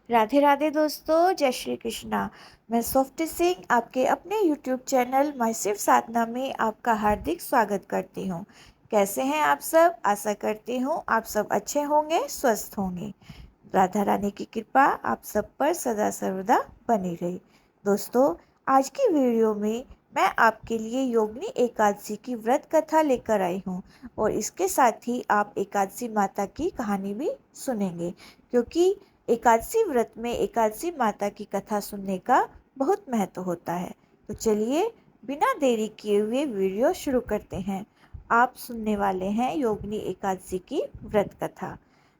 राधे राधे दोस्तों, जय श्री कृष्णा। मैं सॉफ्टी सिंह आपके अपने यूट्यूब चैनल माय सिर्फ साधना में आपका हार्दिक स्वागत करती हूँ। कैसे हैं आप सब? आशा करती हूँ आप सब अच्छे होंगे, स्वस्थ होंगे। राधा रानी की कृपा आप सब पर सदा सर्वदा बनी रही। दोस्तों, आज की वीडियो में मैं आपके लिए योगिनी एकादशी की व्रत कथा लेकर आई हूँ और इसके साथ ही आप एकादशी माता की कहानी भी सुनेंगे, क्योंकि एकादशी व्रत में एकादशी माता की कथा सुनने का बहुत महत्व होता है। तो चलिए बिना देरी किए हुए वीडियो शुरू करते हैं। आप सुनने वाले हैं योगिनी एकादशी की व्रत कथा।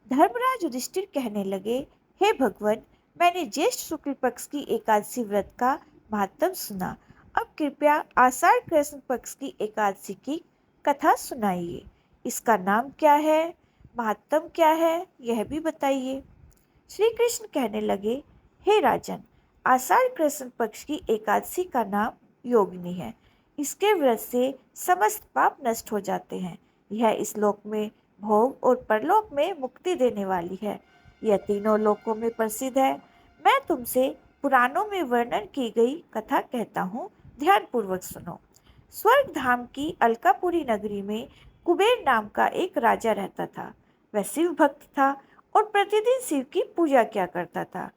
धर्मराज युधिष्ठिर कहने लगे, हे भगवान, मैंने ज्येष्ठ शुक्ल पक्ष की एकादशी व्रत का महात्म सुना। अब कृपया आषाढ़ कृष्ण पक्ष की एकादशी की कथा सुनाइए। इसका नाम क्या है, महात्म क्या है, यह भी बताइए। श्री कृष्ण कहने लगे, हे राजन, आषाढ़ कृष्ण पक्ष की एकादशी का नाम योगिनी है। इसके व्रत से समस्त पाप नष्ट हो जाते हैं। यह इस लोक में भोग और परलोक में मुक्ति देने वाली है। यह तीनों लोकों में प्रसिद्ध है। मैं तुमसे पुराणों में वर्णन की गई कथा कहता हूँ, ध्यान पूर्वक सुनो। स्वर्ग धाम की अलकापुरी नगरी में कुबेर नाम का एक राजा रहता था। वह शिव भक्त था और प्रतिदिन शिव की पूजा किया करता था।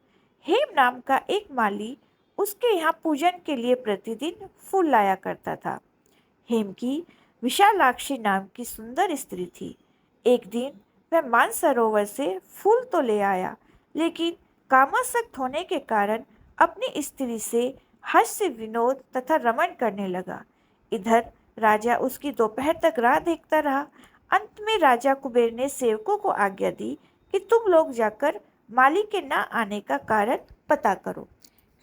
हेम नाम का एक माली उसके यहाँ पूजन के लिए प्रतिदिन फूल लाया करता था। हेम की विशालाक्षी नाम की सुंदर स्त्री थी। एक दिन वह मानसरोवर से फूल तो ले आया, लेकिन कामासक्त होने के कारण अपनी स्त्री से हास्य विनोद तथा रमण करने लगा। इधर राजा उसकी दोपहर तक राह देखता रहा। अंत में राजा कुबेर ने सेवकों को आज्ञा दी कि तुम लोग जाकर माली के न आने का कारण पता करो,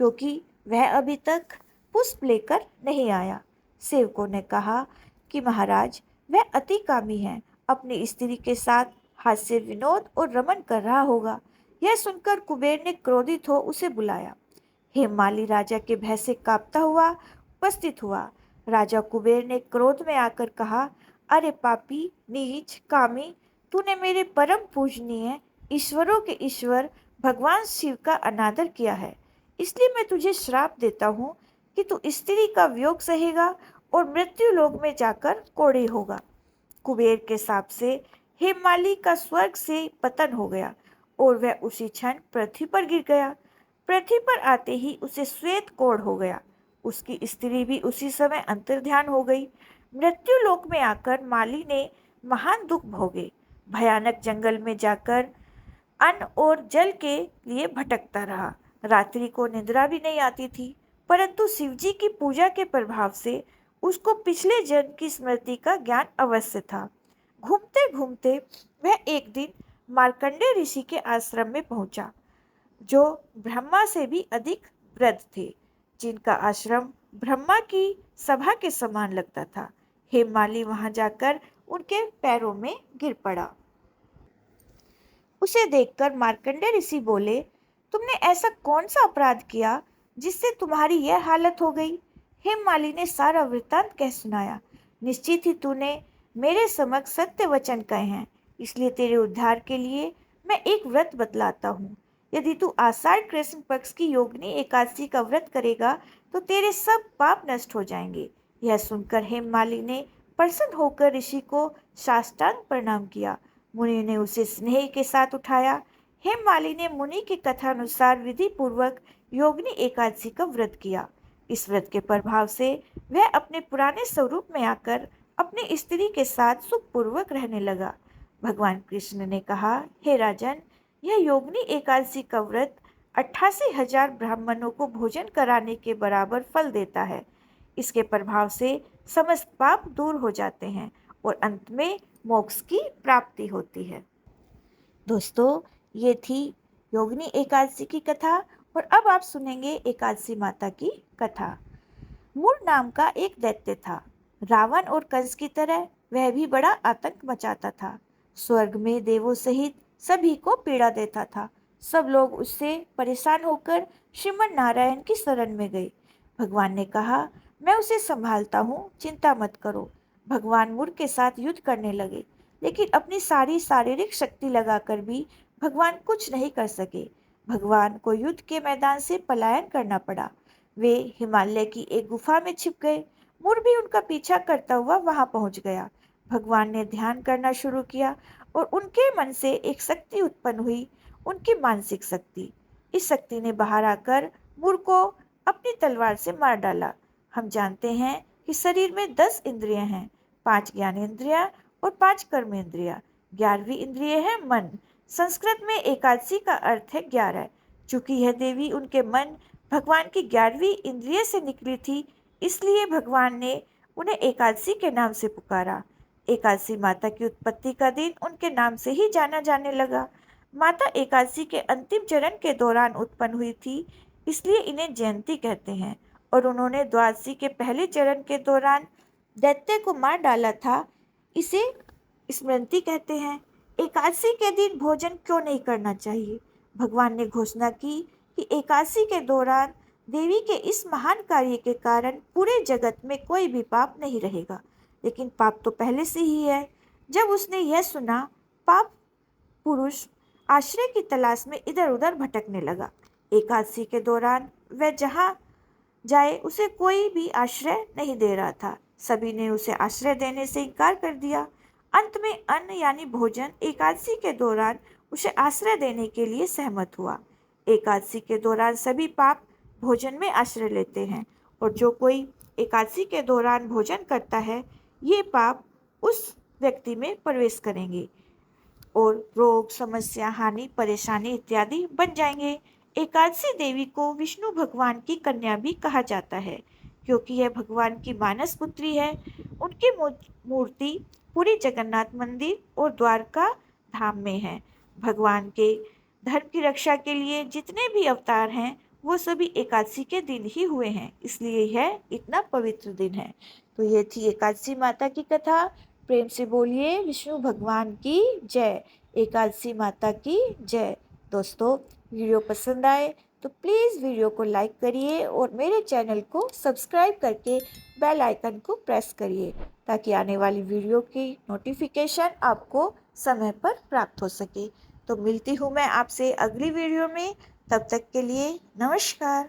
क्योंकि वह अभी तक पुष्प लेकर नहीं आया। सेवकों ने कहा कि महाराज, वह अति कामी है, अपनी स्त्री के साथ हास्य विनोद और रमन कर रहा होगा। यह सुनकर कुबेर ने क्रोधित हो उसे बुलाया। हेममाली राजा के भय से कांपता हुआ उपस्थित हुआ। राजा कुबेर ने क्रोध में आकर कहा, अरे पापी, नीच, कामी, तूने मेरे परम पूजनीय ईश्वरों के ईश्वर भगवान शिव का अनादर किया है। इसलिए मैं तुझे श्राप देता हूँ कि तू स्त्री का वियोग सहेगा और मृत्यु लोक में जाकर कोढ़ी होगा। कुबेर के शाप से हेममाली का स्वर्ग से पतन हो गया और वह उसी क्षण पृथ्वी पर गिर गया। पृथ्वी पर आते ही उसे श्वेत कोढ़ हो गया। उसकी स्त्री भी उसी समय अंतर्ध्यान हो गई। मृत्यु लोक में आकर माली ने महान दुख भोगे। भयानक जंगल में जाकर अन्न और जल के लिए भटकता रहा। रात्रि को निद्रा भी नहीं आती थी, परंतु शिवजी की पूजा के प्रभाव से उसको पिछले जन्म की स्मृति का ज्ञान अवश्य था। घूमते घूमते वह एक दिन मार्कंडेय ऋषि के आश्रम में पहुंचा, जो ब्रह्मा से भी अधिक वृद्ध थे, जिनका आश्रम ब्रह्मा की सभा के समान लगता था। हेममाली वहां जाकर उनके पैरों में गिर पड़ा। उसे देखकर मार्कंडेय ऋषि बोले, तुमने ऐसा कौन सा अपराध किया जिससे तुम्हारी यह हालत हो गई? हेममाली ने सारा वृत्तांत कह सुनाया। निश्चित ही तूने मेरे समक्ष सत्य वचन कहे हैं, इसलिए तेरे उद्धार के लिए मैं एक व्रत बतलाता हूँ। यदि तू आषाढ़ कृष्ण पक्ष की योगिनी एकादशी का व्रत करेगा तो तेरे सब पाप नष्ट हो जाएंगे। यह सुनकर हेममाली ने प्रसन्न होकर ऋषि को साष्टांग प्रणाम किया। मुनि ने उसे स्नेह के साथ उठाया। हेममाली ने मुनि की कथा अनुसार विधि पूर्वक योगिनी एकादशी का व्रत किया। इस व्रत के प्रभाव से वह अपने पुराने स्वरूप में आकर अपनी स्त्री के साथ सुखपूर्वक रहने लगा। भगवान कृष्ण ने कहा, हे राजन, यह योगिनी एकादशी का व्रत 88,000 ब्राह्मणों को भोजन कराने के बराबर फल देता है। इसके प्रभाव से समस्त पाप दूर हो जाते हैं और अंत में मोक्ष की प्राप्ति होती है। दोस्तों, ये थी योगिनी एकादशी की कथा और अब आप सुनेंगे एकादशी माता की कथा। मूर नाम का एक दैत्य था। रावण और कंस की तरह वह भी बड़ा आतंक मचाता था। स्वर्ग में देवों सहित सभी को पीड़ा देता था। सब लोग उससे परेशान होकर श्रीमन नारायण की शरण में गए। भगवान ने कहा, मैं उसे संभालता हूँ, चिंता मत करो। भगवान मूर के साथ युद्ध करने लगे, लेकिन अपनी सारी शारीरिक शक्ति लगाकर भी भगवान कुछ नहीं कर सके। भगवान को युद्ध के मैदान से पलायन करना पड़ा। वे हिमालय की एक गुफा में छिप गए। मुर भी उनका पीछा करता हुआ वहां पहुंच गया। भगवान ने ध्यान करना शुरू किया और उनके मन से एक शक्ति उत्पन्न हुई, उनकी मानसिक शक्ति। इस शक्ति ने बाहर आकर मुर को अपनी तलवार से मार डाला। हम जानते हैं कि शरीर में 10 इंद्रियां हैं, 5 ज्ञानेंद्रियां और 5 कर्मेंद्रियां। 11वीं इंद्रिय है मन। संस्कृत में एकादशी का अर्थ है 11। चूंकि यह देवी उनके मन भगवान की 11वीं इंद्रिय से निकली थी, इसलिए भगवान ने उन्हें एकादशी के नाम से पुकारा। एकादशी माता की उत्पत्ति का दिन उनके नाम से ही जाना जाने लगा। माता एकादशी के अंतिम चरण के दौरान उत्पन्न हुई थी, इसलिए इन्हें जयंती कहते हैं। और उन्होंने द्वादशी के पहले चरण के दौरान दैत्य को मार डाला था, इसे स्मृति कहते हैं। एकादशी के दिन भोजन क्यों नहीं करना चाहिए? भगवान ने घोषणा की कि एकादशी के दौरान देवी के इस महान कार्य के कारण पूरे जगत में कोई भी पाप नहीं रहेगा। लेकिन पाप तो पहले से ही है। जब उसने यह सुना, पाप पुरुष आश्रय की तलाश में इधर उधर भटकने लगा। एकादशी के दौरान वह जहाँ जाए उसे कोई भी आश्रय नहीं दे रहा था। सभी ने उसे आश्रय देने से इनकार कर दिया। अंत में अन्न यानी भोजन एकादशी के दौरान उसे आश्रय देने के लिए सहमत हुआ। एकादशी के दौरान सभी पाप भोजन में आश्रय लेते हैं, और जो कोई एकादशी के दौरान भोजन करता है, ये पाप उस व्यक्ति में प्रवेश करेंगे और रोग, समस्या, हानि, परेशानी इत्यादि बन जाएंगे। एकादशी देवी को विष्णु भगवान की कन्या भी कहा जाता है, क्योंकि यह भगवान की मानस पुत्री है। उनकी मूर्ति पूरी जगन्नाथ मंदिर और द्वारका धाम में है। भगवान के धर्म की रक्षा के लिए जितने भी अवतार हैं, वो सभी एकादशी के दिन ही हुए हैं, इसलिए यह इतना पवित्र दिन है। तो ये थी एकादशी माता की कथा। प्रेम से बोलिए विष्णु भगवान की जय, एकादशी माता की जय। दोस्तों, वीडियो पसंद आए तो प्लीज़ वीडियो को लाइक करिए और मेरे चैनल को सब्सक्राइब करके बेल आइकन को प्रेस करिए, ताकि आने वाली वीडियो की नोटिफिकेशन आपको समय पर प्राप्त हो सके। तो मिलती हूँ मैं आपसे अगली वीडियो में। तब तक के लिए नमस्कार।